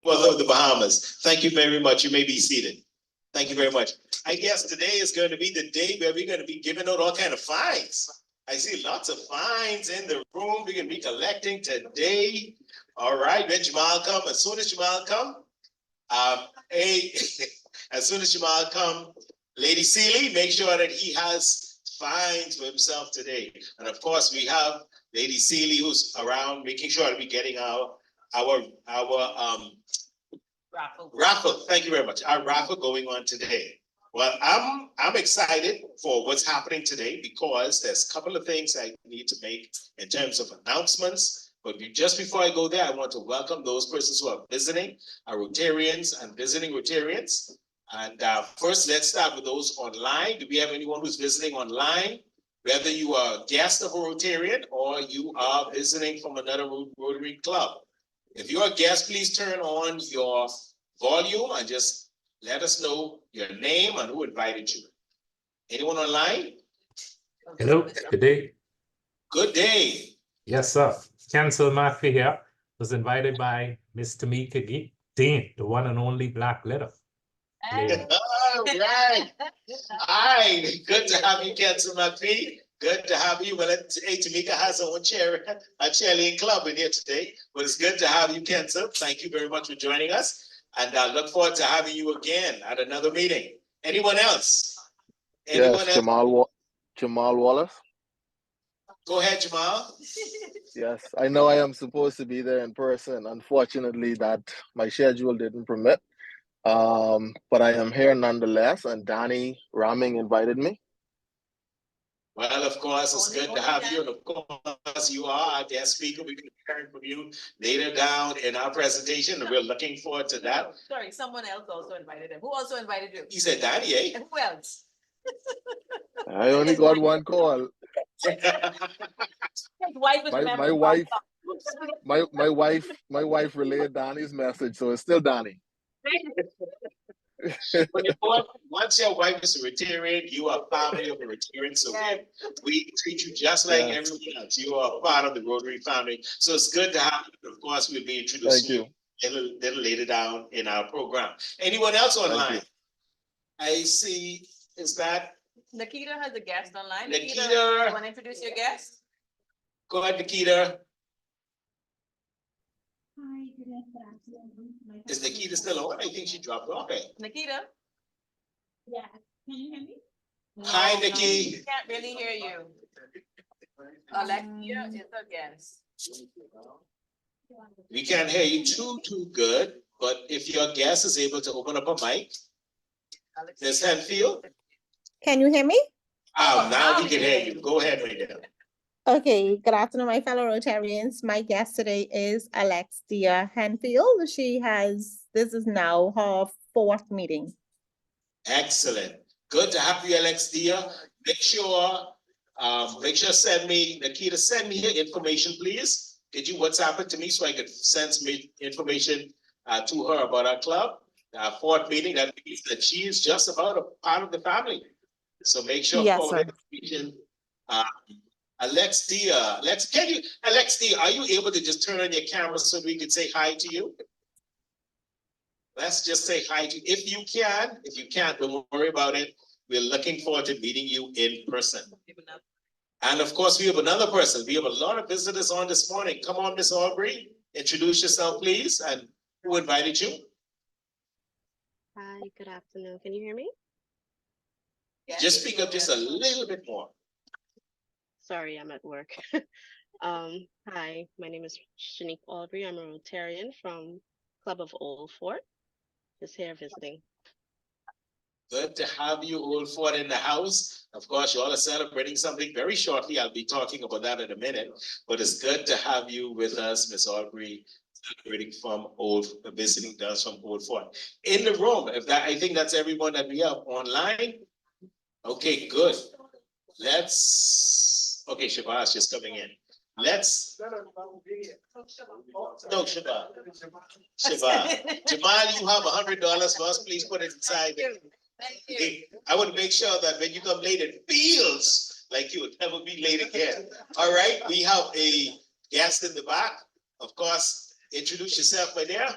Well, the Bahamas. Thank you very much. You may be seated. Thank you very much. I guess today is going to be the day where we're going to be giving out all kind of fines. I see lots of fines in the room. We're going to be collecting today. All right, when Jamal come, as soon as Jamal come, as soon as Jamal come, Lady Seeley, make sure that he has fines for himself today. And of course, we have Lady Seeley who's around, making sure that we're getting our raffle. Thank you very much. Our raffle going on today. Well, I'm excited for what's happening today because there's a couple of things I need to make in terms of announcements. But just before I go there, I want to welcome those persons who are visiting, our Rotarians and visiting Rotarians. And first, let's start with those online. Do we have anyone who's visiting online? Whether you are a guest of a Rotarian or you are visiting from another Rotary club. If you're a guest, please turn on your volume and just let us know your name and who invited you. Anyone online? Hello, good day. Good day. Yes, sir. Cancel Murphy here. Was invited by Miss Tamika Dean, the one and only Black Letter. All right. Hi, good to have you, Cancel Murphy. Good to have you. Well, hey, Tamika has her own cheerleading club in here today, but it's good to have you, Cancel. Thank you very much for joining us. And I look forward to having you again at another meeting. Anyone else? Yes, Jamal Wallace. Go ahead, Jamal. Yes, I know I am supposed to be there in person. Unfortunately, that my schedule didn't permit. But I am here nonetheless, and Danny Raming invited me. Well, of course, it's good to have you. And of course, you are our guest speaker. We'll be hearing from you later down in our presentation. And we're looking forward to that. Sorry, someone else also invited him. Who also invited you? You said Danny, eh? And who else? I only got one call. His wife is my wife relayed Danny's message, so it's still Danny. Once your wife is a Rotarian, you are family of a Rotarian. So we treat you just like everyone else. You are part of the Rotary family. So it's good to have you. Of course, we'll be introducing you a little later down in our program. Anyone else online? I see, is that? Nikita has a guest online. Nikita, you want to introduce your guest? Go ahead, Nikita. Hi, good afternoon. Is Nikita still on? I think she dropped off. Okay. Nikita? Yeah, can you hear me? Hi, Nikki. We can't really hear you. Alexia is a guest. We can't hear you too good, but if your guest is able to open up a mic, Ms. Henfield. Can you hear me? Oh, now we can hear you. Go ahead, my dear. Okay, good afternoon, my fellow Rotarians. My guest today is Alexia Henfield. This is now her 4th meeting. Excellent. Good to have you, Alexia. Make sure Nikita, send me your information, please. Could you WhatsApp it to me so I could send some information to her about our club, our 4th meeting. That means that she is just about a part of the family. So make sure information. Alexia, are you able to just turn on your camera so we can say hi to you? Let's just say hi to you. If you can. If you can't, don't worry about it. We're looking forward to meeting you in person. And of course, we have another person. We have a lot of visitors on this morning. Come on, Miss Aubrey. Introduce yourself, please. And who invited you? Hi, good afternoon. Can you hear me? Just speak up just a little bit more. Sorry, I'm at work. Hi, my name is Shanique Aubrey. I'm a Rotarian from Club of Old Fort. Just here visiting. Good to have you, Old Fort, in the house. Of course, you all are celebrating something very shortly. I'll be talking about that in a minute. But it's good to have you with us, Miss Aubrey, celebrating visiting us from Old Fort. In the room, I think that's everyone that we have online. Okay, good. Okay, Shabazz just coming in. No, Shabazz. Jamal, you have $100 for us. Please put it inside. Thank you. I want to make sure that when you come late, it feels like you would never be late again. All right, we have a guest in the back. Of course, introduce yourself, my dear.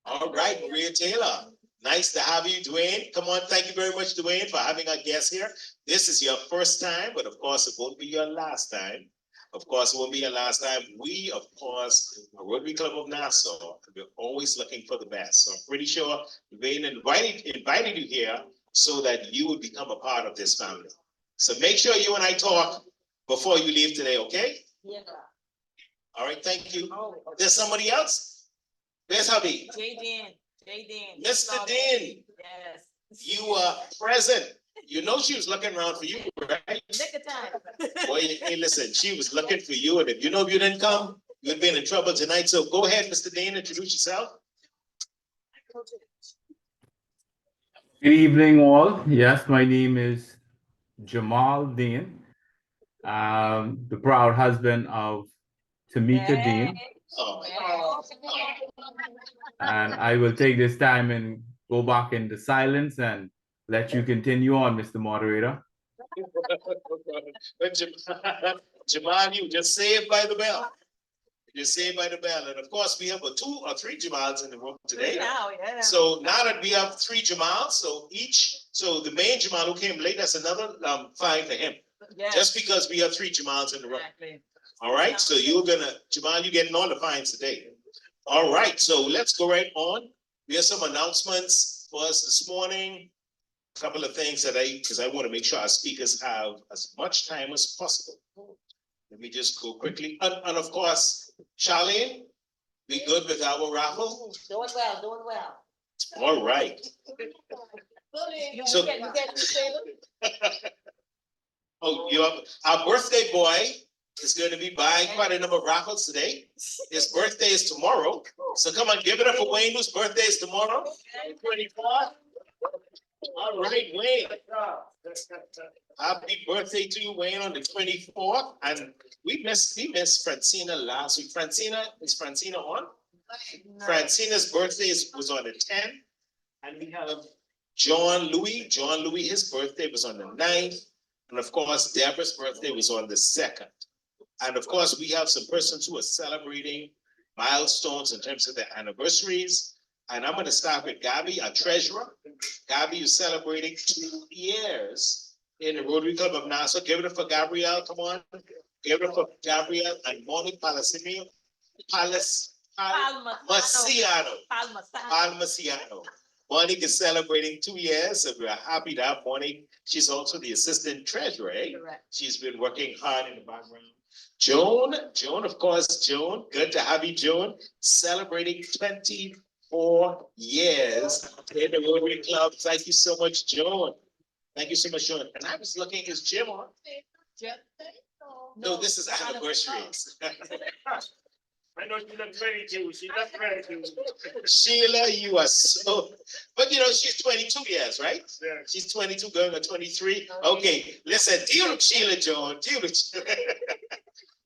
All right, Maria Taylor. Nice to have you, Dwayne. Come on, thank you very much, Dwayne, for having our guest here. This is your first time, but of course, it won't be your last time. Of course, it won't be your last time. We, of course, Rotary Club of Nassau, we're always looking for the best. So I'm pretty sure Dwayne invited you here so that you would become a part of this family. So make sure you and I talk before you leave today, okay? Yeah. All right, thank you. There's somebody else? There's hubby. J. Dean. Mr. Dean, Yes. you are present. You know she was looking around for you, right? Nick of time. Boy, hey, listen, she was looking for you, and if you didn't come, you'd be in trouble tonight. So go ahead, Mr. Dean, introduce yourself. Good evening, all. Yes, my name is Jamal Dean, the proud husband of Tamika Dean, Oh, and I will take this time and go back into silence and let you continue on, Mr. Moderator. but Jamal, you just saved by the bell. You're saved by the bell. And of course, we have 2 or 3 Jamals in the room today. Now, yeah. So now that we have 3 Jamals, so the main Jamal who came late, that's another fine for him. Yes. Just because we have 3 Jamals in the room. Exactly. All right, so Jamal, you're getting all the fines today. All right, so let's go right on. We have some announcements for us this morning. A couple of things because I want to make sure our speakers have as much time as possible. Let me just go quickly. And of course, Charlene, we good with our raffle? Doing well. All right. So- Oh, our birthday boy is going to be buying quite a number of raffles today. His birthday is tomorrow. So come on, give it up for Wayne, whose birthday is tomorrow. 24th. All right, Wayne. Happy birthday to you, Wayne, on the 24th. And we missed Francina last week. Is Francina on? No. Francina's birthday was on the 10th. And we have John Louis. His birthday was on the 9th. And of course, Deborah's birthday was on the 2nd. And of course, we have some persons who are celebrating milestones in terms of their anniversaries. And I'm going to start with Gabby, our treasurer. Gabby is celebrating 2 years in the Rotary Club of Nassau. Give it up for Gabrielle, come on. Give it up for Gabrielle and Monique Palmasiano. Monique is celebrating 2 years, so we're happy to have Monique. She's also the assistant treasurer. Correct. She's been working hard in the background. Joan, of course, Joan. Good to have you, Joan. Celebrating 24 years in the Rotary Club. Thank you so much, Joan. Thank you so much, Joan. And I was looking, is Jim on? No, this is anniversaries. I know she looks 22. She looks 22. Sheila, you are so, but she's 22 years, right? Yeah. She's 22 going to 23. Okay, listen, deal with Sheila, John, deal with Sheila.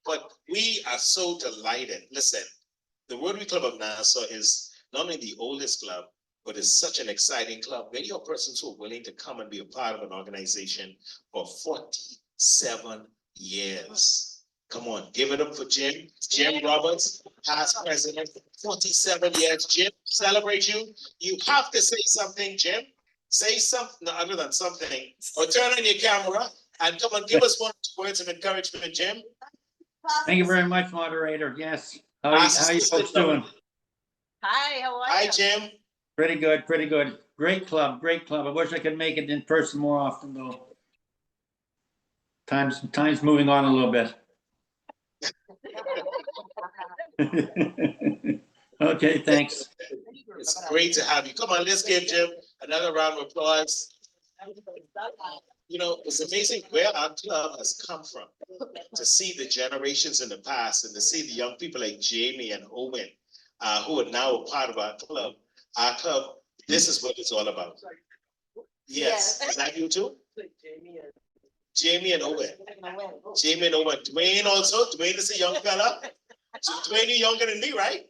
But we are so delighted. Listen, the Rotary Club of Nassau is not only the oldest club, but it's such an exciting club. Many are persons who are willing to come and be a part of an organization for 47 years. Come on, give it up for Jim. Jim Roberts, past president, 47 years. Jim, celebrate you. You have to say something, Jim. Say something other than something, or turn on your camera and come on, give us 1 or 2 words of encouragement, Jim. Thank you very much, moderator. Yes. How you folks doing? Hi, how are you? Hi, Jim. Pretty good, pretty good. Great club, great club. I wish I could make it in person more often though. Time's moving on a little bit. Okay, thanks. It's great to have you. Come on, let's give Jim another round of applause. It's amazing where our club has come from. To see the generations in the past and to see the young people like Jamie and Owen, who are now a part of our club. Our club, this is what it's all about. Yes, is that you too? Jamie and Owen. Jamie and Owen. Dwayne also. Dwayne is a young fella. So Dwayne, you're younger than me, right?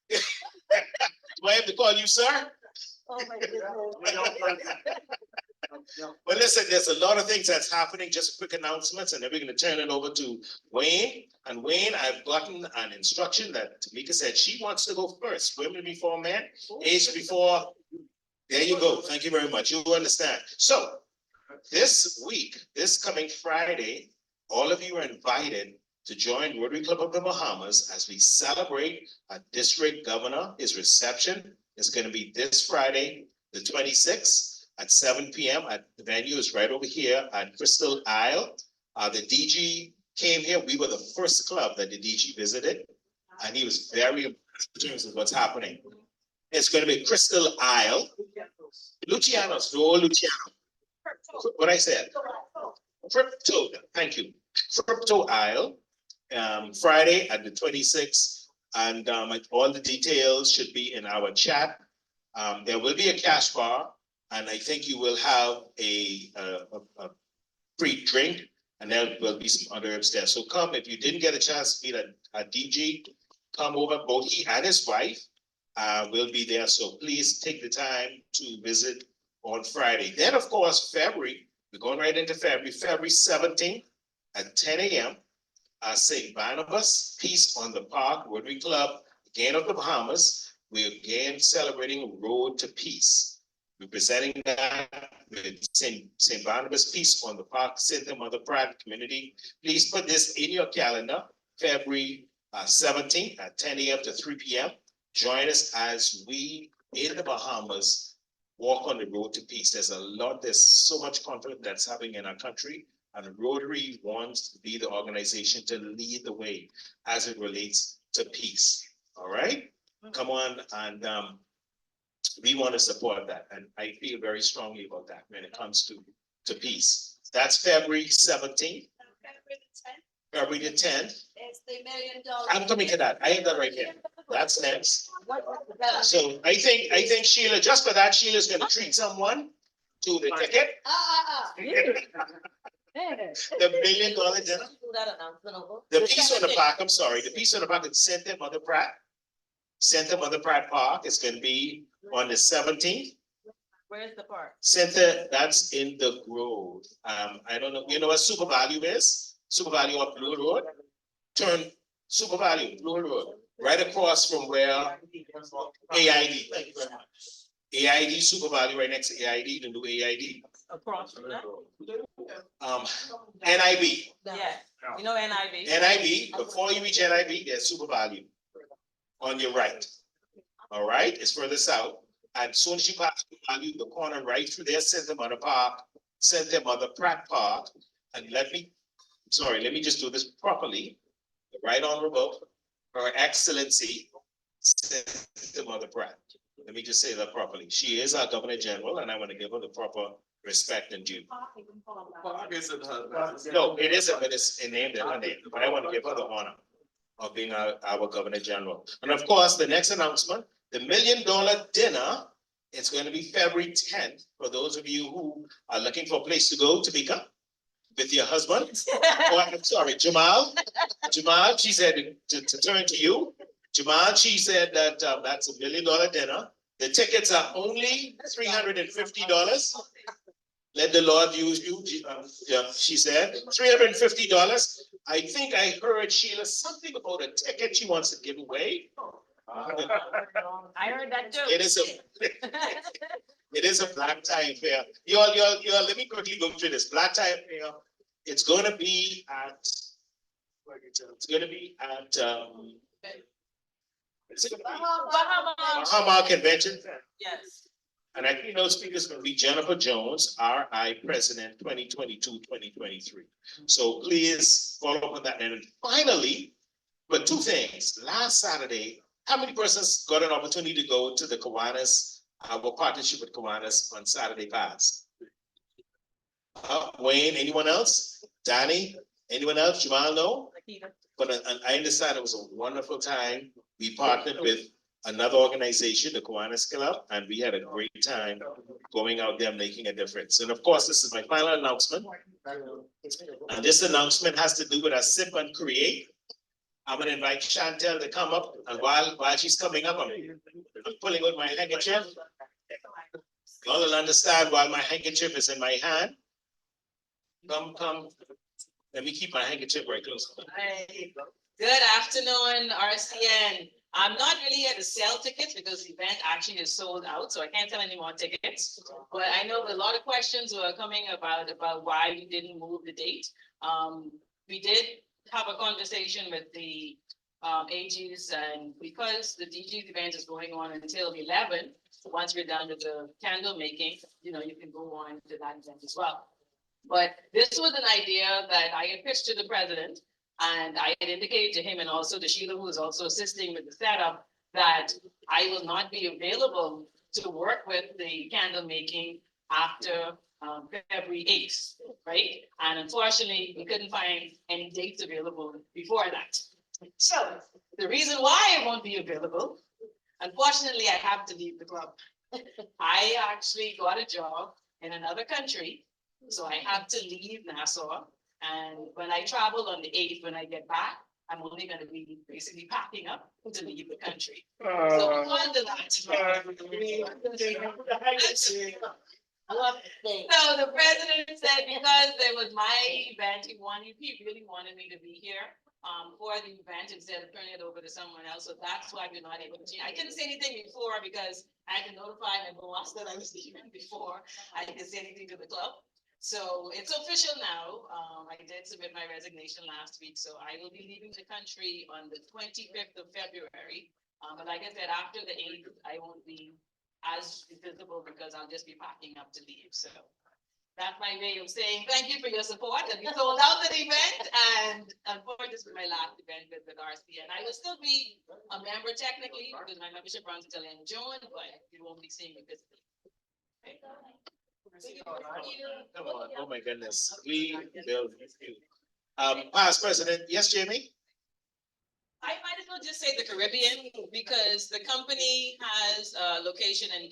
Do I have to call you sir? Oh my goodness. But listen, there's a lot of things that's happening, just quick announcements, and then we're gonna turn it over to Wayne. And Wayne, I've gotten an instruction that Tamika said she wants to go first. Women before men, age before. There you go. Thank you very much. You understand. So this week, this coming Friday, all of you are invited to join Rotary Club of the Bahamas as we celebrate a district governor. His reception is going to be this Friday, the 26th at 7 p.m. at the venue is right over here at Crystal Isle. The DG came here. We were the first club that the DG visited, and he was very impressed in terms of what's happening. It's going to be Crystal Isle. Luciano's, no Luciano. What I said. Crypto, thank you. Crypto Isle, Friday at the 26th, and all the details should be in our chat. There will be a cash bar, and I think you will have a free drink, and there will be some other herbs there. So come, if you didn't get a chance to meet a DG, come over. Both he and his wife will be there. So please take the time to visit on Friday. Then, of course, February, we're going right into February 17th at 10 a.m. St. Barnabas, Peace on the Park, Rotary Club, again of the Bahamas. We're again celebrating Road to Peace. We're presenting that with St. Barnabas, Peace on the Park, St. Mother Pratt community. Please put this in your calendar, February 17th at 10 a.m. to 3 p.m. Join us as we in the Bahamas walk on the road to peace. There's so much conflict that's happening in our country, and Rotary wants to be the organization to lead the way as it relates to peace. All right, come on, and we want to support that, and I feel very strongly about that when it comes to peace. That's February 17th. February the 10th. It's the $1 million. I'm coming to that. I have that right here. That's next. So I think Sheila, just for that, Sheila's gonna treat someone to the ticket. The $1 million dinner. The Peace on the Park, I'm sorry, the Peace on the Park at St. Mother Pratt. St. Mother Pratt Park is gonna be on the 17th. Where's the park? Center, that's in the Grove. I don't know, you know what Super Value is? Super Value up Blue Road. Turn Super Value, Blue Road, right across from where AID, thank you very much. AID, Super Value, right next to AID, the new AID. Across from that? NIB. Yeah, you know NIB. NIB, before you reach NIB, there's Super Value on your right. All right, it's further south. And soon as you pass Super Value, the corner right through there, St. Mother Park, St. Mother Pratt Park. And let me just do this properly. The Right Honorable, Her Excellency, St. Mother Pratt. Let me just say that properly. She is our Governor General, and I want to give her the proper respect and due. No, it isn't, but it's named in her name. But I want to give her the honor of being our Governor General. And of course, the next announcement, the $1 million dinner, it's going to be February 10th. For those of you who are looking for a place to go, Tamika, with your husband. Oh, I'm sorry, Jamal. Jamal, she said to turn to you. Jamal, she said that that's $1 million dinner. The tickets are only $350. Let the Lord use you. She said $350. I think I heard Sheila something about a ticket she wants to give away. I heard that too. It is a black tie affair. Y'all, let me quickly go through this. Black tie affair. It's gonna be at Bahama Convention. Yes. And I think those speakers are gonna be Jennifer Jones, RI President 2022-2023. So please follow up on that. And finally, but two things. Last Saturday, how many persons got an opportunity to go to the Kiwanis, our partnership with Kiwanis on Saturday past? Wayne, anyone else? Danny, anyone else? Jamal, no? But I understand it was a wonderful time. We partnered with another organization, the Kiwanis Club, and we had a great time going out there making a difference. And of course, this is my final announcement. And this announcement has to do with our Sip and Create. I'm gonna invite Chantel to come up, and while she's coming up, I'm pulling out my handkerchief. You all will understand why my handkerchief is in my hand. Come. Let me keep my handkerchief very close. Hey, good afternoon, RCN. I'm not really here to sell tickets because the event actually is sold out, so I can't sell any more tickets. But I know a lot of questions were coming about why we didn't move the date. We did have a conversation with the AGs, and because the DG event is going on until 11, once we're done with the candle making, you can go on to that event as well. But this was an idea that I had pitched to the president, and I had indicated to him and also to Sheila, who is also assisting with the setup, that I will not be available to work with the candle making after February 8th, right? And unfortunately, we couldn't find any dates available before that. So the reason why I won't be available, unfortunately, I have to leave the club. I actually got a job in another country, so I have to leave Nassau. And when I travel on the 8th, when I get back, I'm only going to be basically packing up to leave the country. So on to that. So the president said because there was my event, he really wanted me to be here for the event instead of turning it over to someone else. So that's why we're not able to change. I couldn't say anything before because I had to notify my boss that I was leaving before I could say anything to the club. So it's official now. I did submit my resignation last week, so I will be leaving the country on the 25th of February. But like I said, after the 8th, I won't be as visible because I'll just be packing up to leave. So that's my way of saying thank you for your support. And we sold out the event, and unfortunately, this was my last event with RCN. I will still be a member technically because my membership runs until end of June, but you won't be seeing me physically. Okay. Come on, oh my goodness, we will. Past President, yes, Jamie? I might as well just say the Caribbean because the company has a location in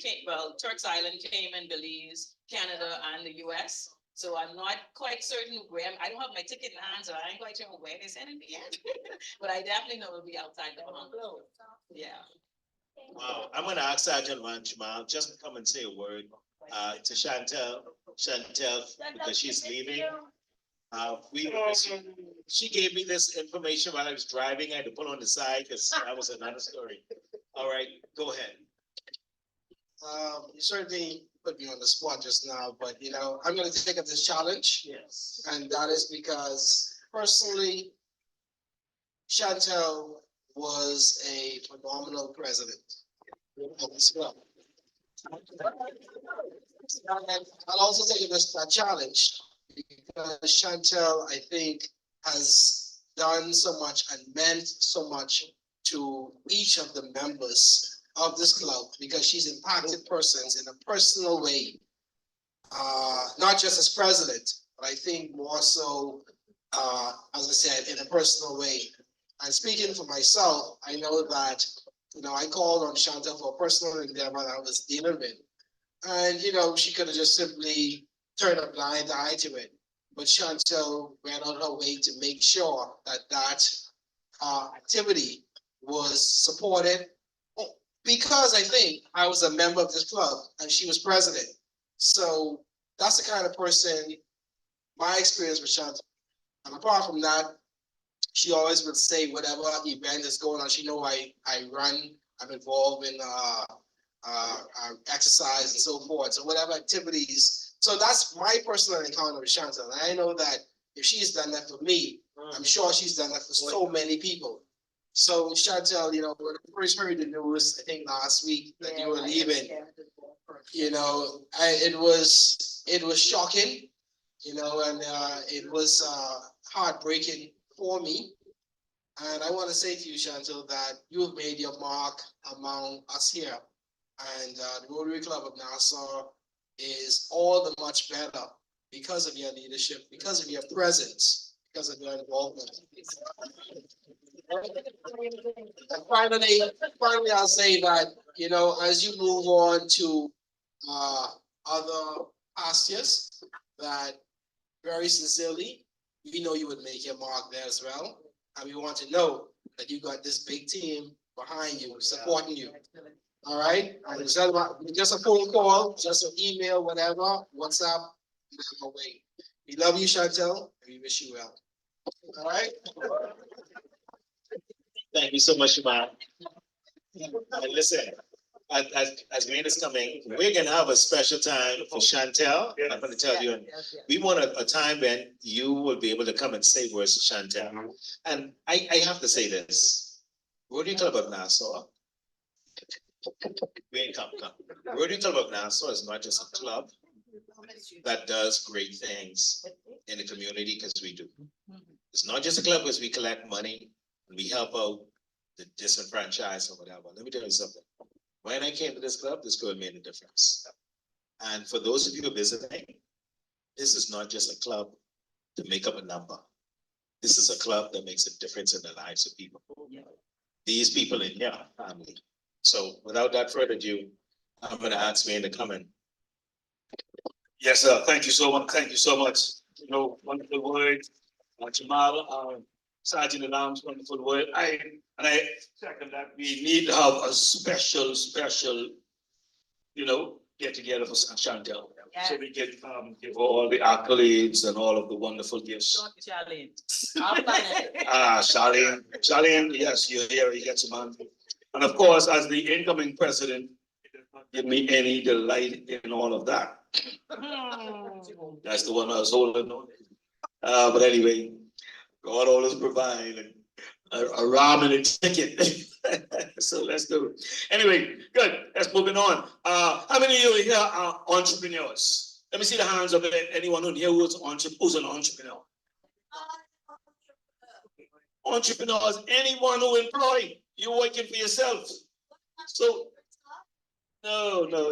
Turks Island, Cayman, Belize, Canada, and the US. So I'm not quite certain where, I don't have my ticket in hand, so I ain't quite sure where they're sending me yet. But I definitely know it'll be outside the home. Yeah. Wow, I'm gonna ask Sergeant Jamal just to come and say a word to Chantel, because she's leaving. She gave me this information while I was driving. I had to pull on the side because that was another story. All right, go ahead. You certainly put me on the spot just now, but I'm going to take up this challenge. Yes. And that is because personally, Chantel was a phenomenal president of this club. And I'll also take this challenge because Chantel, I think, has done so much and meant so much to each of the members of this club because she's impacted persons in a personal way, not just as president, but I think more so, as I said, in a personal way. And speaking for myself, I know that, I called on Chantel for a personal endeavor that I was dealing with. And, she could have just simply turned a blind eye to it. But Chantel went on her way to make sure that activity was supported because I think I was a member of this club and she was president. So that's the kind of person, my experience with Chantel. And apart from that, she always would say whatever event is going on, she know I run, I'm involved in exercise and so forth. So whatever activities. So that's my personal encounter with Chantel. And I know that if she's done that for me, I'm sure she's done that for so many people. So Chantel, when I first heard the news, I think last week that you were leaving, it was shocking, and it was heartbreaking for me. And I want to say to you, Chantel, that you have made your mark among us here. And the Rotary Club of Nassau is all the much better because of your leadership, because of your presence, because of your involvement. And finally, I'll say that, as you move on to other pastures, that very sincerely, we know you would make your mark there as well. And we want to know that you got this big team behind you, supporting you. All right, and it's not about, just a phone call, just an email, whatever, WhatsApp, whatever way. We love you, Chantel, and we wish you well. All right? Thank you so much, Mark. And listen, as Wayne is coming, we're gonna have a special time for Chantel. I'm gonna tell you, we want a time when you will be able to come and say words to Chantel. And I have to say this, Rotary Club of Nassau. Wayne, come. Rotary Club of Nassau is not just a club that does great things in the community, because we do. It's not just a club because we collect money and we help out the disenfranchised or whatever. Let me tell you something. When I came to this club made a difference. And for those of you visiting, this is not just a club to make up a number. This is a club that makes a difference in the lives of people. These people in here are family. So without that further ado, I'm gonna ask Wayne to come in. Yes, sir. Thank you so much. Thank you so much. You know, wonderful word. Jamal, Sergeant at Arms, wonderful word. I second that. We need to have a special, get together for Chantel. So we get, give her all the accolades and all of the wonderful gifts. Charlene, yes, you're here, you get some money. And of course, as the incoming president, it does not give me any delight in all of that. That's the one I was holding on. But anyway, God always provide a ramen and chicken. So let's do it. Anyway, good. Let's moving on. How many of you here are entrepreneurs? Let me see the hands of anyone on here who's an entrepreneur. Entrepreneurs, anyone who employ, you're working for yourself. So no,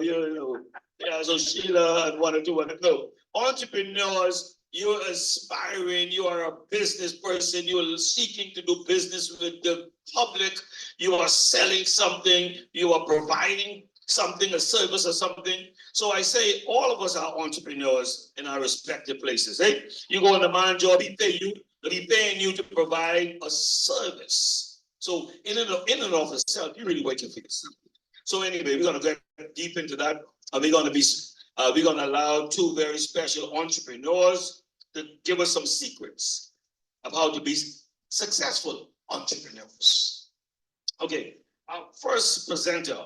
yeah, so Sheila and one or two, no. Entrepreneurs, you're aspiring, you are a business person, you're seeking to do business with the public, you are selling something, you are providing something, a service or something. So I say all of us are entrepreneurs in our respective places. Hey, you go on the man job, he pay you, but he paying you to provide a service. So in and of itself, you're really working for yourself. So anyway, we're gonna get deep into that. We're gonna allow two very special entrepreneurs to give us some secrets of how to be successful entrepreneurs. Okay, our first presenter,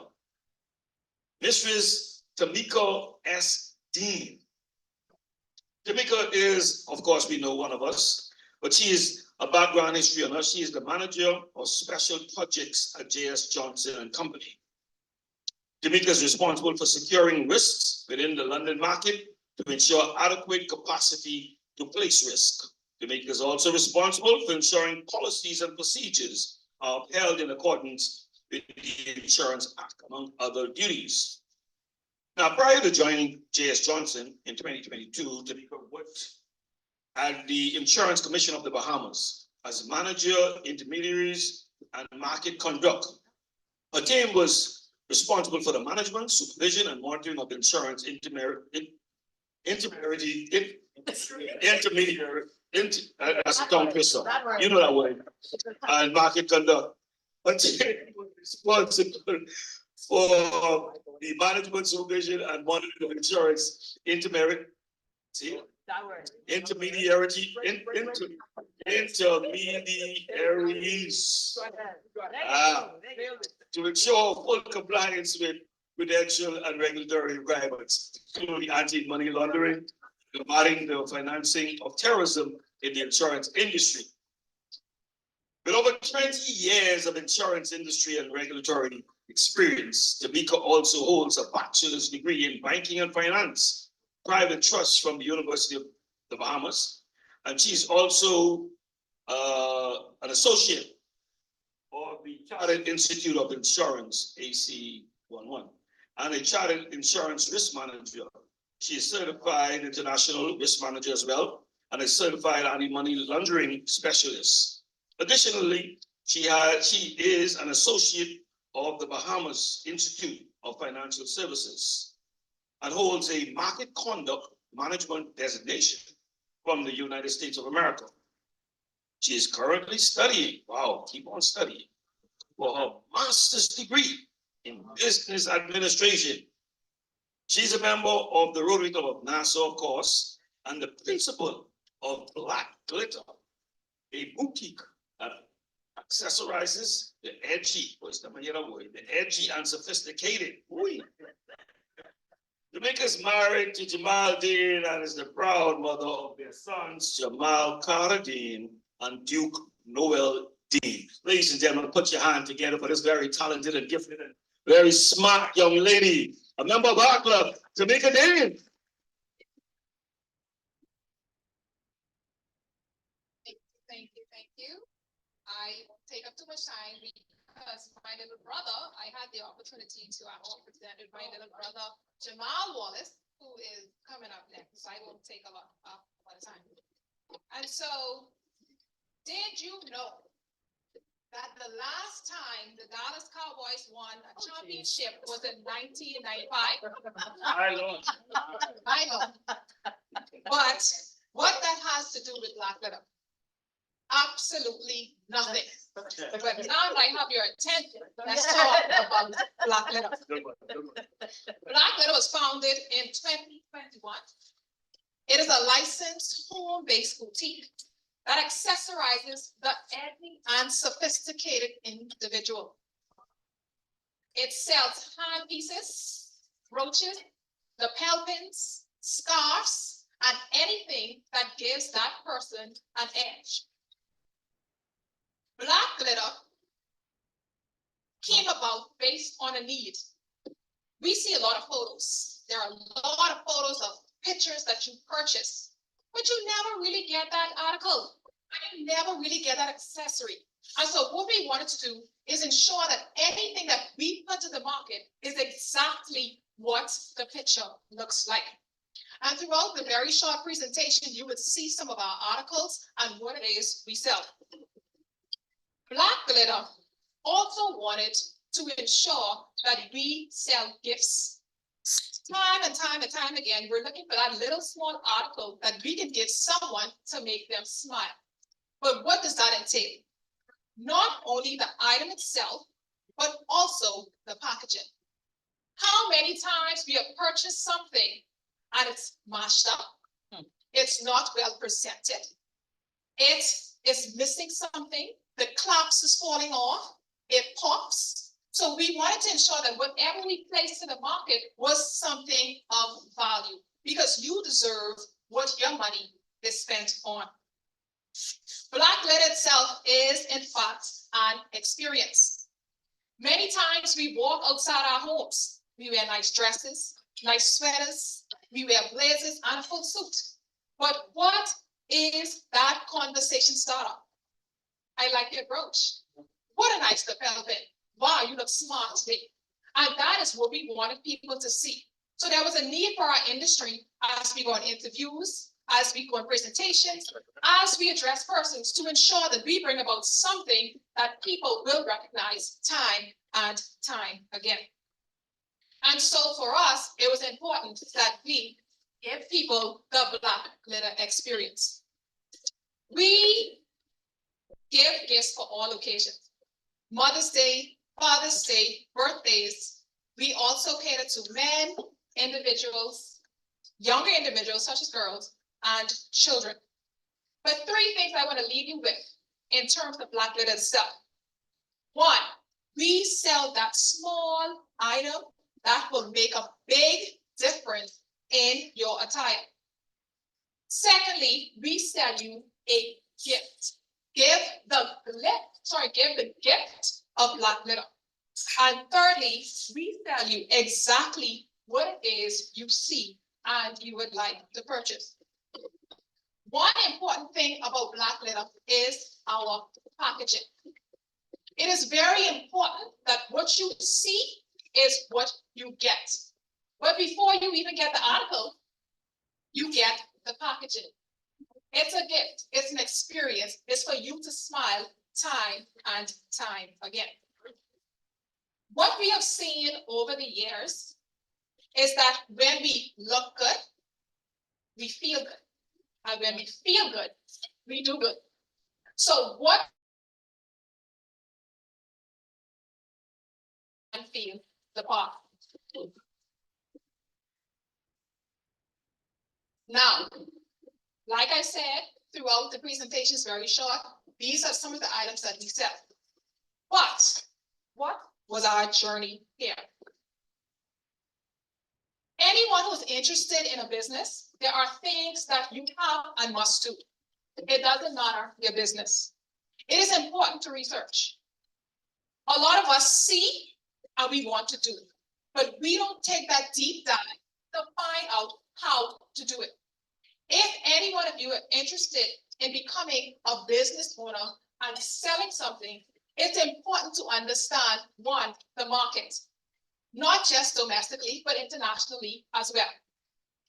Mrs. Tamika S. Dean. Tamika is, of course, we know one of us, but she is a background history on her. She is the manager of special projects at J.S. Johnson and Company. Tamika is responsible for securing risks within the London market to ensure adequate capacity to place risk. Tamika is also responsible for ensuring policies and procedures are upheld in accordance with the Insurance Act, among other duties. Now, prior to joining J.S. Johnson in 2022, Tamika worked at the Insurance Commission of the Bahamas as manager, intermediaries, and market conduct. Her team was responsible for the management, supervision, and monitoring of insurance intermediary, that's a tongue twister. You know that word. And market conduct. But she was responsible for the management, supervision, and monitoring of insurance intermediaries. To ensure full compliance with prudential and regulatory requirements, including anti-money laundering, combating the financing of terrorism in the insurance industry. With over 20 years of insurance industry and regulatory experience, Tamika also holds a bachelor's degree in banking and finance, private trust from the University of the Bahamas, and she's also an associate of the Chartered Institute of Insurance, AC11, and a Chartered Insurance Risk Manager. She is certified international risk manager as well, and a certified anti-money laundering specialist. Additionally, she is an associate of the Bahamas Institute of Financial Services and holds a market conduct management designation from the United States of America. She is currently studying, wow, keep on studying, for her master's degree in business administration. She's a member of the Rotary Club of Nassau, of course, and the principal of Black Glitter, a boutique that accessorizes the edgy, the edgy and sophisticated. Ooh. Jamaica's married to Jamal Dean and is the proud mother of their sons, Jamal Carter Dean and Duke Noel Dean. Ladies and gentlemen, put your hand together for this very talented and gifted and very smart young lady, a member of our club, Jamaica Dean. Thank you. I won't take up too much time because my little brother, I had the opportunity to actually present with my little brother, Jamal Wallace, who is coming up next. So I won't take a lot of time. And so, did you know that the last time the Dallas Cowboys won a championship was in 1995? I know. I know. But what that has to do with Black Glitter? Absolutely nothing. But now I have your attention, let's talk about Black Glitter. Black Glitter was founded in 2021. It is a licensed home-based boutique that accessorizes the edgy and sophisticated individual. It sells handpieces, brooches, lapel pins, scarves, and anything that gives that person an edge. Black Glitter came about based on a need. We see a lot of photos. There are a lot of photos of pictures that you purchase, but you never really get that article. And you never really get that accessory. And so what we wanted to do is ensure that anything that we put to the market is exactly what the picture looks like. And throughout the very short presentation, you would see some of our articles and what it is we sell. Black Glitter also wanted to ensure that we sell gifts. Time and time again, we're looking for that little small article that we can give someone to make them smile. But what does that entail? Not only the item itself, but also the packaging. How many times we have purchased something and it's mashed up, it's not well presented, it is missing something, the clasp is falling off, it pops. So we wanted to ensure that whatever we placed in the market was something of value, because you deserve what your money is spent on. Black Glitter itself is, in fact, an experience. Many times we walk outside our homes, we wear nice dresses, nice sweaters, we wear blazers and a full suit. But what is that conversation starter? I like your brooch. What a nice lapel pin. Wow, you look smart today. And that is what we wanted people to see. So there was a need for our industry as we go on interviews, as we go on presentations, as we address persons, to ensure that we bring about something that people will recognize time and time again. And so for us, it was important that we give people the Black Glitter experience. We give gifts for all occasions. Mother's Day, Father's Day, birthdays. We also cater to men, individuals, younger individuals such as girls, and children. But three things I want to leave you with in terms of Black Glitter itself. One, we sell that small item that will make a big difference in your attire. Secondly, we sell you a gift. Give the gift of Black Glitter. And thirdly, we tell you exactly what it is you see and you would like to purchase. One important thing about Black Glitter is our packaging. It is very important that what you see is what you get. But before you even get the article, you get the packaging. It's a gift, it's an experience, it's for you to smile time and time again. What we have seen over the years is that when we look good, we feel good. And when we feel good, we do good. So what and feel the park. Now, like I said, throughout the presentation is very short. These are some of the items that we sell. But what was our journey here? Anyone who's interested in a business, there are things that you have and must do. It doesn't matter your business. It is important to research. A lot of us see and we want to do, but we don't take that deep dive to find out how to do it. If any one of you are interested in becoming a business owner and selling something, it's important to understand, one, the market, not just domestically, but internationally as well.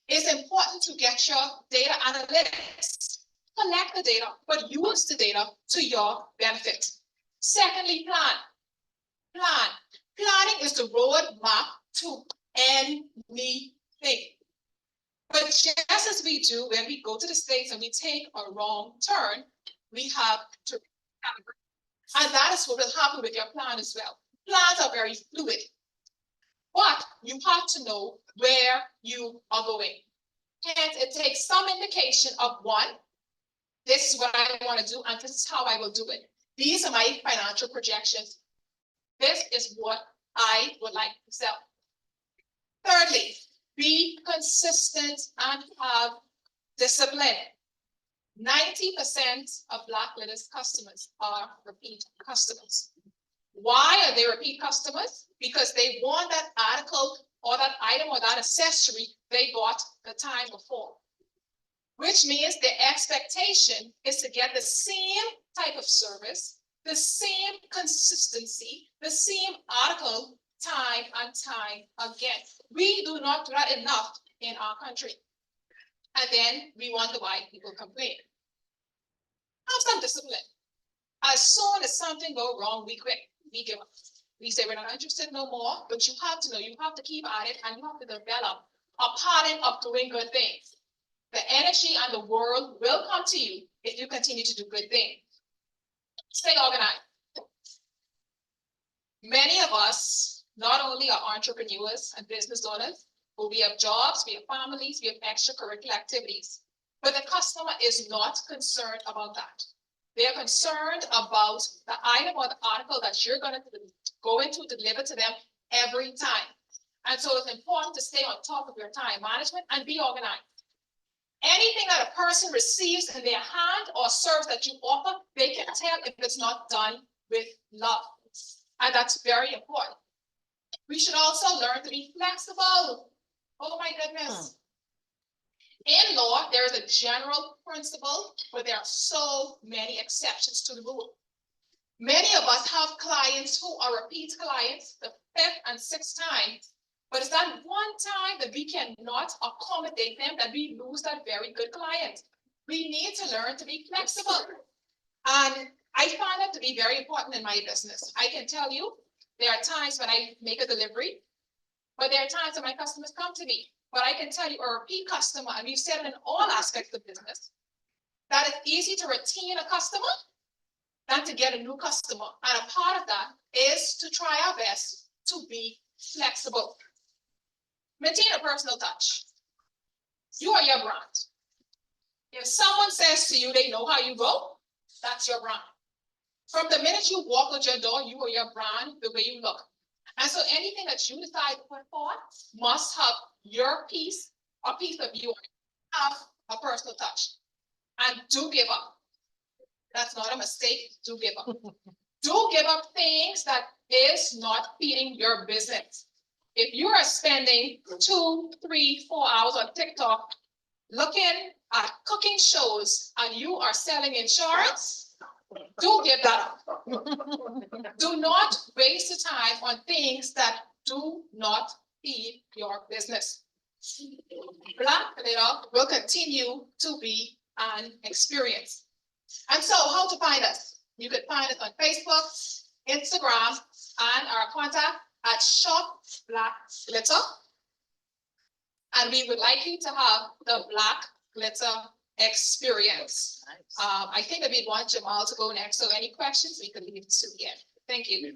It's important to get your data analytics, collect the data, but use the data to your benefit. Secondly, plan. Planning is the roadmap to anything. But just as we do when we go to the States and we take a wrong turn, we have to recalibrate. And that is what will happen with your plan as well. Plans are very fluid, but you have to know where you are going. Hence, it takes some indication of one, this is what I want to do, and this is how I will do it. These are my financial projections. This is what I would like to sell. Thirdly, be consistent and have discipline. 90% of Black Letters customers are repeat customers. Why are they repeat customers? Because they want that article or that item or that accessory they bought the time before. Which means their expectation is to get the same type of service, the same consistency, the same article time and time again. We do not do that enough in our country. And then we wonder why people complain. Have some discipline. As soon as something goes wrong, we quit, we give up. We say we're not interested no more, but you have to know, you have to keep at it and you have to develop a pattern of doing good things. The energy and the world will come to you if you continue to do good things. Stay organized. Many of us not only are entrepreneurs and business owners, but we have jobs, we have families, we have extracurricular activities. But the customer is not concerned about that. They're concerned about the item or the article that you're going to deliver to them every time. And so it's important to stay on top of your time management and be organized. Anything that a person receives in their hand or service that you offer, they can tell if it's not done with love. And that's very important. We should also learn to be flexible. Oh my goodness. In law, there is a general principle, but there are so many exceptions to the rule. Many of us have clients who are repeat clients the 5th and 6th time, but it's that one time that we cannot accommodate them that we lose that very good client. We need to learn to be flexible. And I find that to be very important in my business. I can tell you, there are times when I make a delivery, but there are times when my customers come to me. But I can tell you, a repeat customer, and we've said it in all aspects of business, that it's easy to retain a customer than to get a new customer. And a part of that is to try our best to be flexible. Maintain a personal touch. You are your brand. If someone says to you, they know how you go, that's your brand. From the minute you walk out your door, you are your brand, the way you look. And so anything that you decide to put forward must have your piece, a piece of you, have a personal touch. And do give up. That's not a mistake. Do give up. Do give up things that is not feeding your business. If you are spending 2, 3, 4 hours on TikTok looking at cooking shows and you are selling insurance, do give that up. Do not waste your time on things that do not feed your business. Black Letter will continue to be an experience. And so how to find us? You can find us on Facebook, Instagram, and our contact at Shop Black Glitter. And we would like you to have the Black Glitter experience. I think that we'd want Jamal to go next. So any questions, we can leave it to the end. Thank you.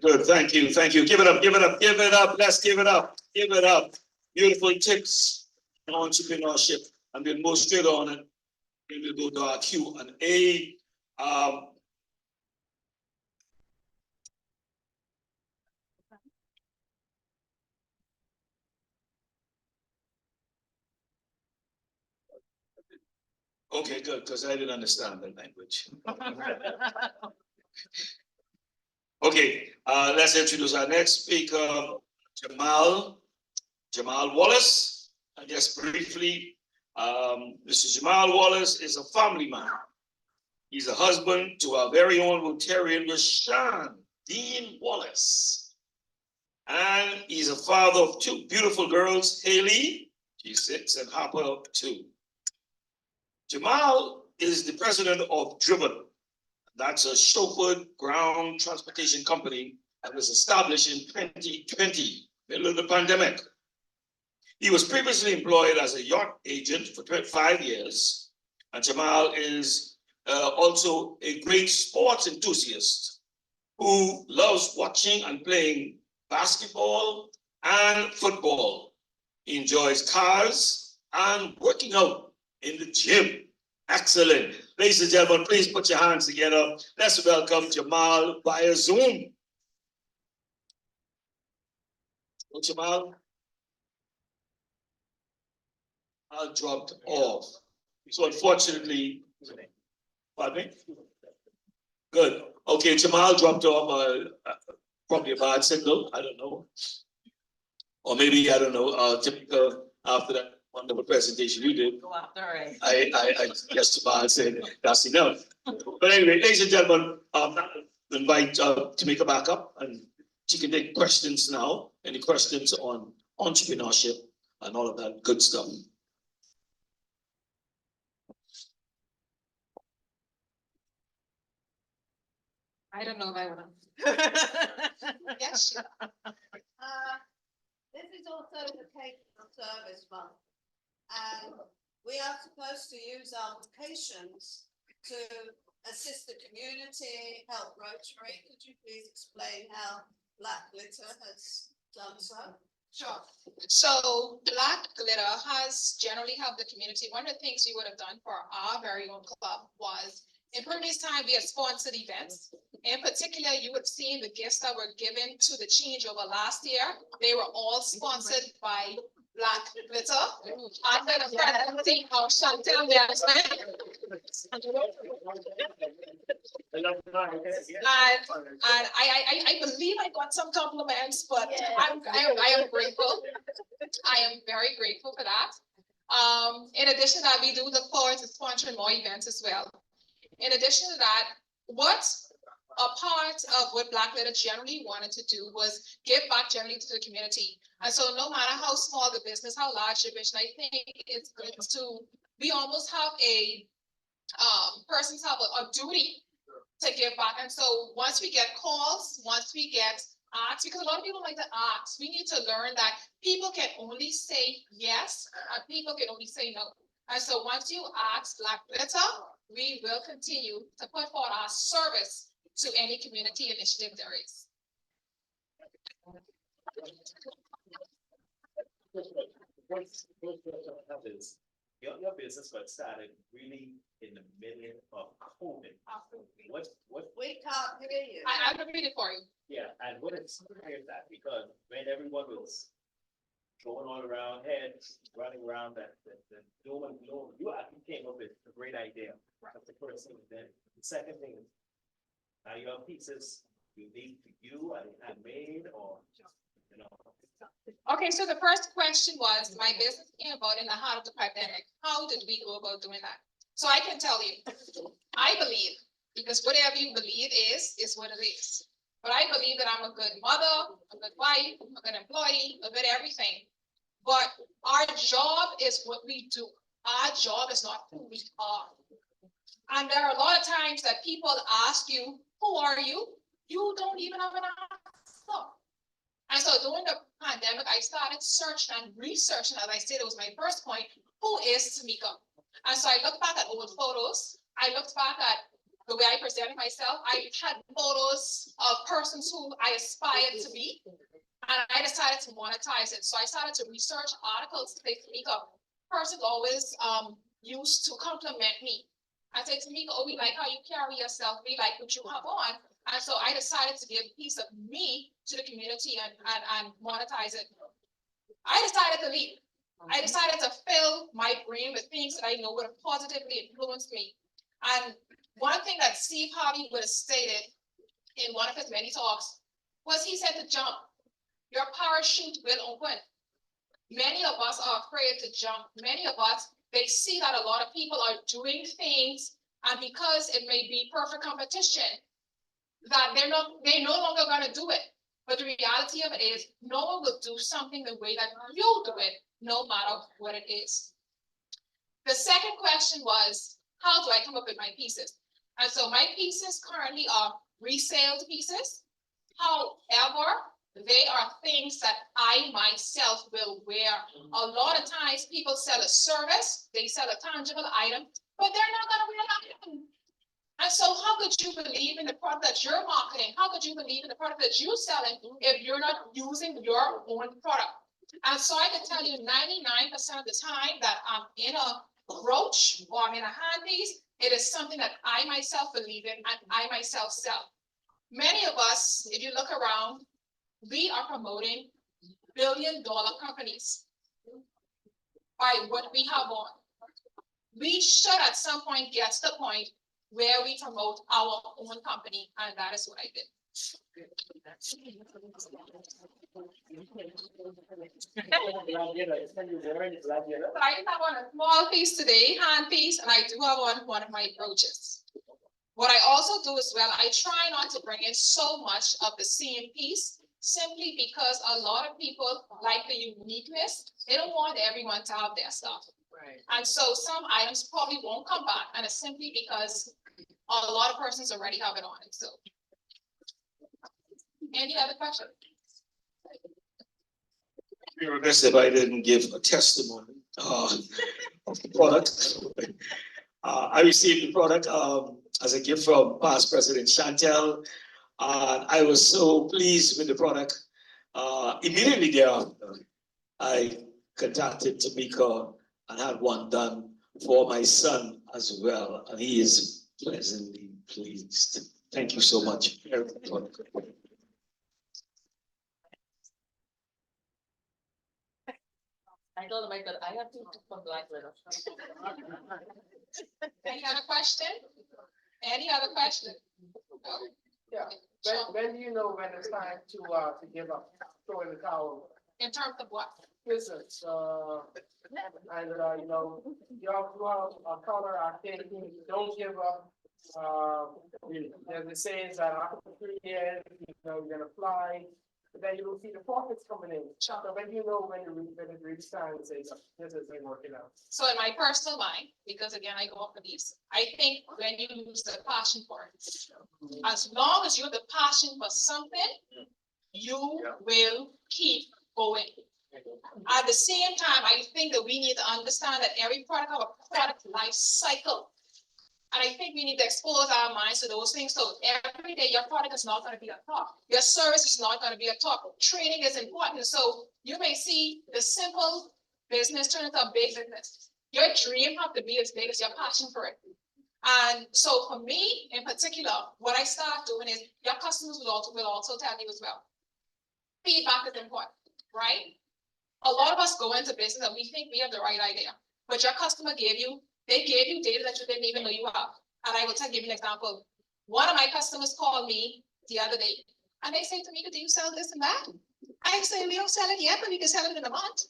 Good, thank you, thank you. Give it up, give it up, give it up. Let's give it up, give it up. Beautiful tips on entrepreneurship. And we'll move straight on it. We will go to our Q&A. Okay, good, because I didn't understand the language. Okay, let's introduce our next speaker, Jamal Wallace. I guess briefly, Mr. Jamal Wallace is a family man. He's a husband to our very own Rotarian, Rashawn Dean Wallace. And he's a father of two beautiful girls, Haley, she's 6, and Harper, 2. Jamal is the president of Driven. That's a chauffeured ground transportation company that was established in 2020, middle of the pandemic. He was previously employed as a yacht agent for 25 years. And Jamal is also a great sports enthusiast who loves watching and playing basketball and football. He enjoys cars and working out in the gym. Excellent. Ladies and gentlemen, please put your hands together. Let's welcome Jamal via Zoom. Oh, Jamal? I dropped off. So unfortunately, pardon me? Good. Okay, Jamal dropped off, probably a bad signal, I don't know. Or maybe, I don't know, typical after that wonderful presentation you did. Go after, right? I guess Jamal said that's enough. But anyway, ladies and gentlemen, invite Tamika back up and she can take questions now. Any questions on entrepreneurship and all of that good stuff. I don't know if I wanna. Yes. This is also the Occupational Service Month, and we are supposed to use our vocations to assist the community, help Rotary. Could you please explain how Black Glitter has done so? Sure. So Black Glitter has generally helped the community. One of the things we would have done for our very own club was in previous time, we had sponsored events. In particular, you would have seen the gifts that were given to the changeover last year. They were all sponsored by Black Glitter. Under the presidency of Chantel Management. And I believe I got some compliments, but I am grateful. I am very grateful for that. In addition to that, we do look forward to sponsoring more events as well. In addition to that, what a part of what Black Glitter generally wanted to do was give back generally to the community. And so no matter how small the business, how large the business, I think it's good to, we almost have a, persons have a duty to give back. And so once we get calls, once we get asked, because a lot of people like to ask, we need to learn that people can only say yes, and people can only say no. And so once you ask Black Glitter, we will continue to put forward our service to any community initiative there is. Your business got started really in the middle of COVID. What? We can't hear you. I'll repeat it for you. Yeah, and what inspired that? Because when everyone was going all around, heads running around that doom and gloom, you actually came up with a great idea. That's the first thing. Then the second thing is, now your pieces unique to you, are they handmade or, you know? Okay, so the first question was, my business came about in the heart of the pandemic. How did we go about doing that? So I can tell you, I believe, because whatever you believe is what it is. But I believe that I'm a good mother, a good wife, a good employee, a good everything. But our job is what we do. Our job is not who we are. And there are a lot of times that people ask you, who are you? You don't even have an answer. And so during the pandemic, I started searching and researching, as I said, it was my first point, who is Tamika? And so I looked back at old photos. I looked back at the way I presented myself. I had photos of persons who I aspired to be, and I decided to monetize it. So I started to research articles to say, Tamika, persons always used to compliment me. I said, Tamika, oh, we like how you carry yourself. We like what you have on. And so I decided to give a piece of me to the community and monetize it. I decided to leave. I decided to fill my brain with things that I know would have positively influenced me. And one thing that Steve Harvey would have stated in one of his many talks was he said to jump. Your parachute will open. Many of us are afraid to jump. Many of us, they see that a lot of people are doing things, and because it may be perfect competition, that they're no longer going to do it. But the reality of it is, no one will do something the way that you do it, no matter what it is. The second question was, how do I come up with my pieces? And so my pieces currently are resale pieces. However, they are things that I myself will wear. A lot of times people sell a service, they sell a tangible item, but they're not gonna wear that item. And so how could you believe in the product that you're marketing? How could you believe in the product that you're selling if you're not using your own product? And so I can tell you 99% of the time that I'm in a brooch or I'm in a handpiece, it is something that I myself believe in and I myself sell. Many of us, if you look around, we are promoting billion-dollar companies by what we have on. We should at some point get to the point where we promote our own company, and that is what I did. So I have on a small piece today, hand piece, and I do have on one of my brooches. What I also do as well, I try not to bring in so much of the same piece, simply because a lot of people like the uniqueness. They don't want everyone to have their stuff. Right. And so some items probably won't come back, and it's simply because a lot of persons already have it on it. So, any other questions? Be remiss if I didn't give a testimony of the product. I received the product as a gift from past President Chantel. I was so pleased with the product. Immediately thereafter, I contacted Tamika and had one done for my son as well, and he is pleasantly pleased. Thank you so much. I told him I have to come black with Any other question? Any other question? No? Yeah. When do you know when it's time to give up, throw in the towel? In terms of what? Business, and you know, you have a color, I think, don't give up. There's the sayings that after 3 years, you know, you're gonna fly, but then you will see the profits coming in. So when you know when it reaches time and say, this isn't working out. So in my personal mind, because again, I go off the beliefs, I think when you lose the passion for it, as long as you have the passion for something, you will keep going. At the same time, I think that we need to understand that every product has a product life cycle. And I think we need to expose our minds to those things. So every day, your product is not going to be at top. Your service is not going to be at top. Training is important. So you may see the simple business turn into a big business. Your dream have to be as big as your passion for it. And so for me in particular, what I start doing is your customers will also tell you as well. Feedback is important, right? A lot of us go into business and we think we have the right idea, but your customer they gave you data that you didn't even know you have. And I will give you an example. One of my customers called me the other day and they say to me, do you sell this and that? I say, we don't sell it yet, but we can sell it in a month.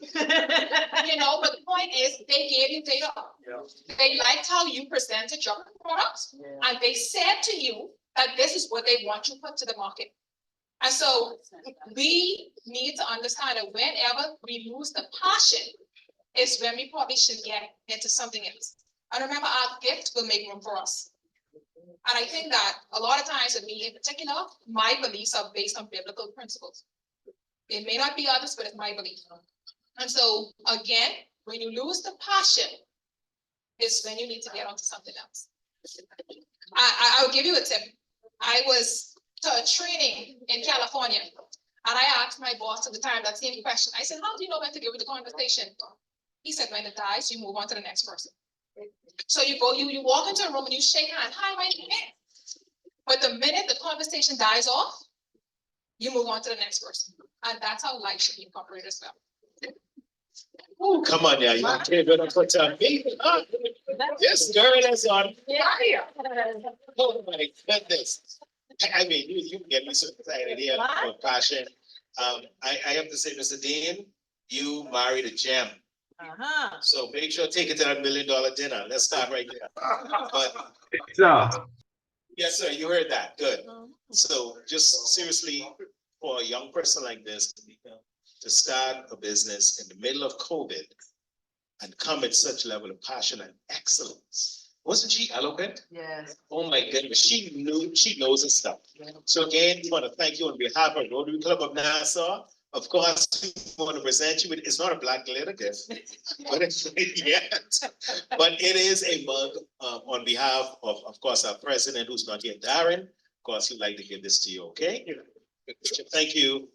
You know, but the point is they gave you data. Yeah. They liked how you presented your products, and they said to you that this is what they want you to put to the market. And so we need to understand that whenever we lose the passion is when we probably should get into something else. And remember, our gift will make room for us. And I think that a lot of times, with me in particular, my beliefs are based on biblical principles. It may not be others, but it's my belief. And so again, when you lose the passion, is when you need to get onto something else. I'll give you a tip. I was to a training in California, and I asked my boss at the time that same question. I said, how do you know when to give it the conversation? He said, when it dies, you move on to the next person. So you go, you walk into a room and you shake hands, hi, my name is. But the minute the conversation dies off, you move on to the next person. And that's how life should be incorporated as well. Oh, come on now, you can't go to put on me. Huh? This girl is on fire. Oh my goodness. I mean, you get me so excited here for passion. I have to say, Mr. Dean, you married a gem. So make sure take it to that $1 million dinner. Let's start right there. But So, yes, sir, you heard that. Good. So just seriously, for a young person like this, to start a business in the middle of COVID and come at such level of passion and excellence. Wasn't she eloquent? Yes. Oh my goodness, she knows her stuff. So again, we want to thank you on behalf of Rotary Club of Nassau. Of course, we want to present you with, it's not a black glitter gift, but it's yet. But it is a mug on behalf of course, our president who's not here, Darren. Of course, he'd like to give this to you, okay? Thank you.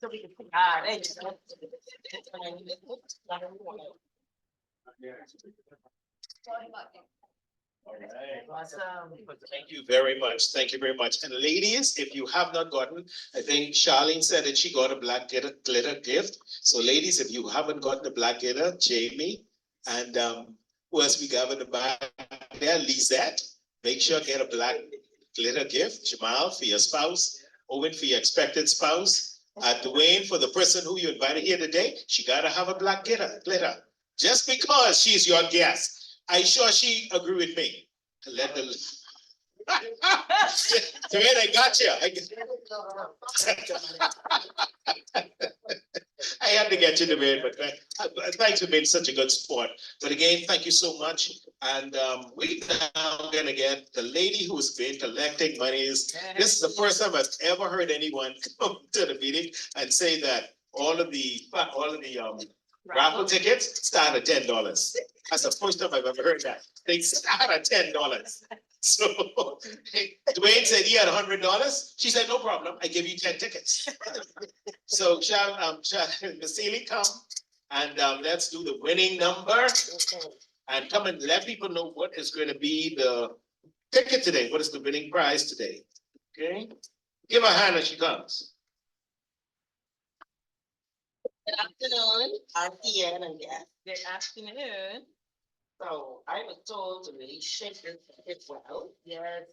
So we can put, there you go. Awesome. Thank you very much. Thank you very much. And ladies, if you have not gotten, I think Charlene said that she got a black glitter gift. So ladies, if you haven't gotten the black glitter, Jamie, and who else we got in the back there? Lisette, make sure get a black glitter gift. Jamal for your spouse, Owen for your expected spouse. Dwayne for the person who you invited here today, she gotta have a black glitter. Just because she's your guest. I'm sure she agree with me. Let the Dwayne, I got you. I had to get you to bed, but thanks for being such a good sport. But again, thank you so much. And we're now gonna get the lady who's been collecting monies. This is the first time I've ever heard anyone come to the meeting and say that all of the raffle tickets start at $10. That's the first time I've ever heard that. They start at $10. So Dwayne said he had $100. She said, no problem. I give you 10 tickets. So Ms. Seeley, come and let's do the winning number and come and let people know what is going to be the ticket today. What is the winning prize today? Okay. Give her a hand as she comes. Good afternoon. RCN, I guess. Good afternoon. So I was told to really shake this ticket well. Yes.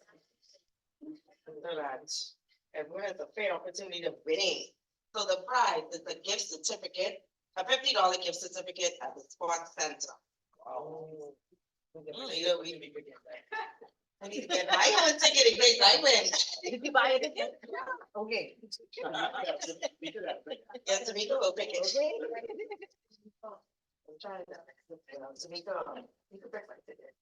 So that everyone has a fair opportunity of winning. So the prize is a gift certificate, a $50 gift certificate at the Sports Center. Oh. You really be forgetting that. I need to get my own ticket in case I win. Did you buy it again? Okay. Yes, Tamika will pick it. I'm trying to, Tamika, you can pick my ticket.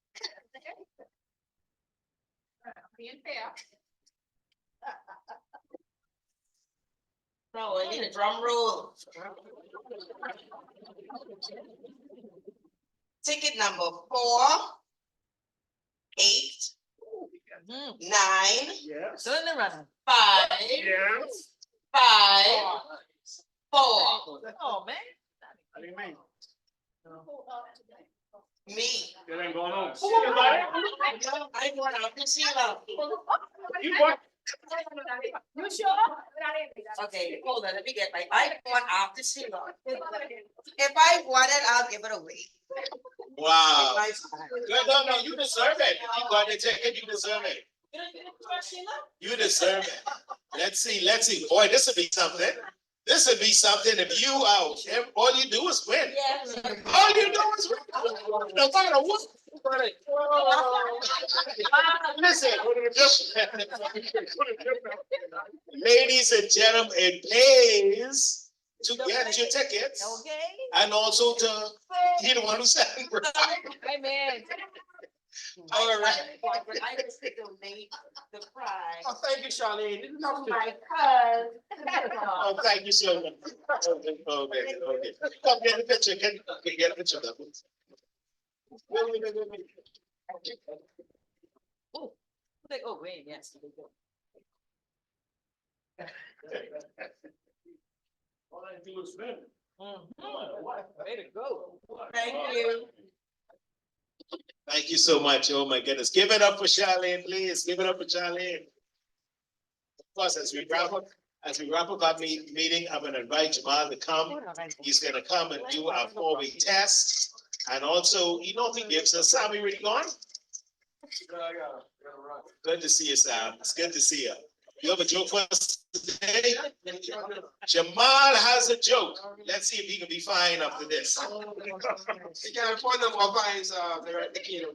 Being fair. So I need a drum roll. Ticket number 4, 8, 9, Yes. turn around. 5, Yes. 5, 4. Oh, man. What do you mean? Me. You ain't going home. I want out to Sheila. You what? You sure? Okay, hold on, let me get my, I want after Sheila. If I want it, I'll give it away. Wow. No, you deserve it. You got the ticket, you deserve it. You deserve it. Let's see. Boy, this would be something. This would be something if you all you do is win. Yes. All you do is win. No matter what. Listen, ladies and gentlemen, it pays to get your tickets. Okay. And also to be the one who said it. Amen. All right. I was to donate the prize. Oh, thank you, Charlene. This is not My cousin. Oh, thank you so much. Okay. Come get a picture. Get a picture of that. Wait. Oh, like, oh, wait, yes. All I do is win. Way to go. Thank you. Thank you so much. Oh my goodness. Give it up for Charlene, please. Give it up for Charlene. Of course, as we wrap up our meeting, I'm gonna invite Jamal to come. He's gonna come and do our 4-way test. And also, he gives us, Sam, we really going? Good to see you, Sam. It's good to see you. You have a joke for us today? Jamal has a joke. Let's see if he can be fine after this. You can afford them more fines, the kingdom.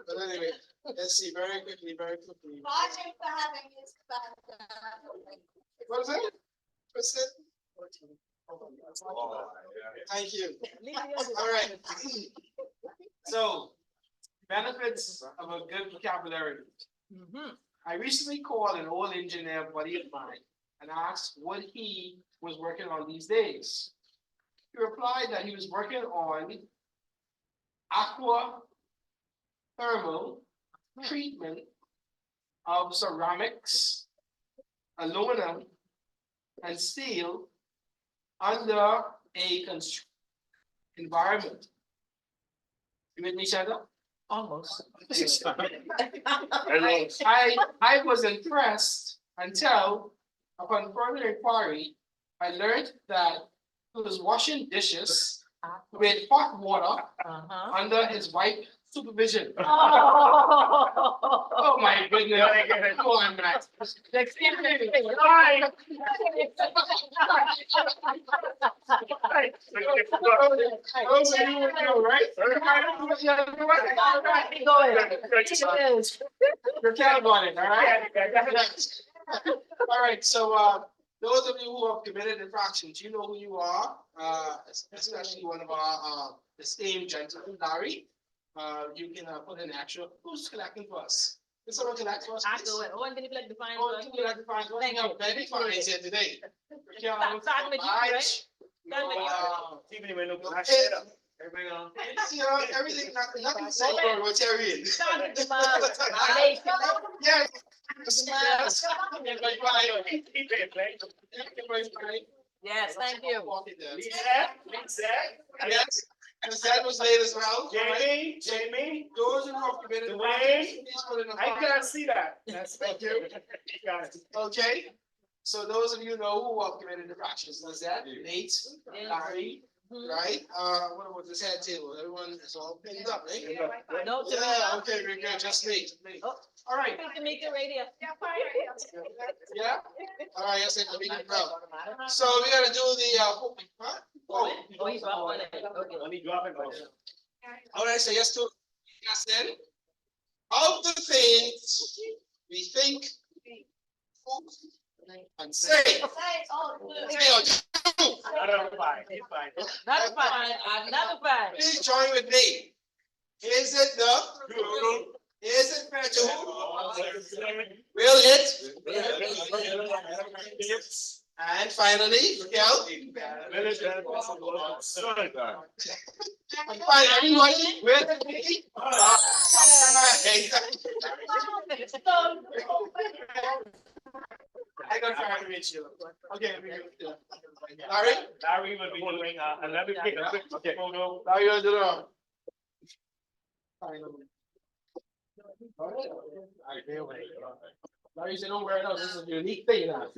But anyway, let's see, very quickly. What is it? What's it? Thank you. All right. So, benefits of a good vocabulary. I recently called an old engineer buddy of mine and asked what he was working on these days. He replied that he was working on aqua thermal treatment of ceramics, aluminum, and steel under a constrained environment. You with me, Shadow? Almost. I was impressed until, upon further inquiry, I learned that he was washing dishes with hot water under his wife's supervision. Oh my goodness. Come on, man. All right, so those of you who have committed infractions, you know who you are, especially one of our esteemed gentlemen, Larry. You can put an extra. Who's collecting for us? Can someone collect for us? I do it. Oh, can you like the fine? Oh, can you like the fine? Thank We have you. many fines here today. Start with you, right? Start with you. Everything, nothing said for Rotarian. Start with the Yes. Yes, thank you. Yes, and that was late as well. Jamie, Those who have committed Dwayne, please put in a I fine. cannot see that. Thank you. Okay, so those of you know who have committed infractions, was that Nate, Larry, right? What about this head table? Everyone is all pinned up, right? No, Yeah, okay, very good, just me. All right. To make it radio. Yeah? All right, yes, let me get proud. So we gotta do the, huh? Oh. Oh, he's wrong on it. Okay. Let me drop it. All right, so yes to, yes then. Of the things we think and say. Another fine. Not fine, another fine. Please join with me. Is it the? Is it federal? Will it? And finally, Miguel? And finally, everybody, will it be? I got try to reach you. Okay. Larry will be doing another quick photo. Larry, you'll do it. Larry said, don't worry, no, this is a unique thing now.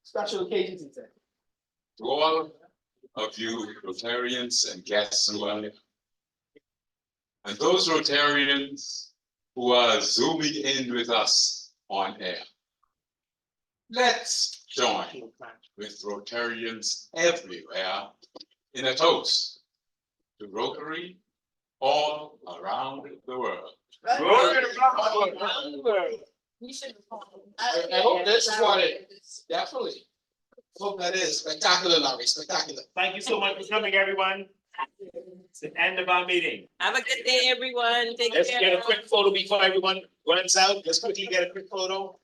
Special occasions, he said. To all of you Rotarians and guests who are here, and those Rotarians who are zooming in with us on air, let's join with Rotarians everywhere in a toast to Rotary all around the world. I hope this is what it is. Definitely. Hope that is spectacular, Larry, spectacular. Thank you so much for coming, everyone. It's the end of our meeting. Have a good day, everyone. Take Let's care. get a quick photo before everyone runs out. Let's quickly get a quick photo.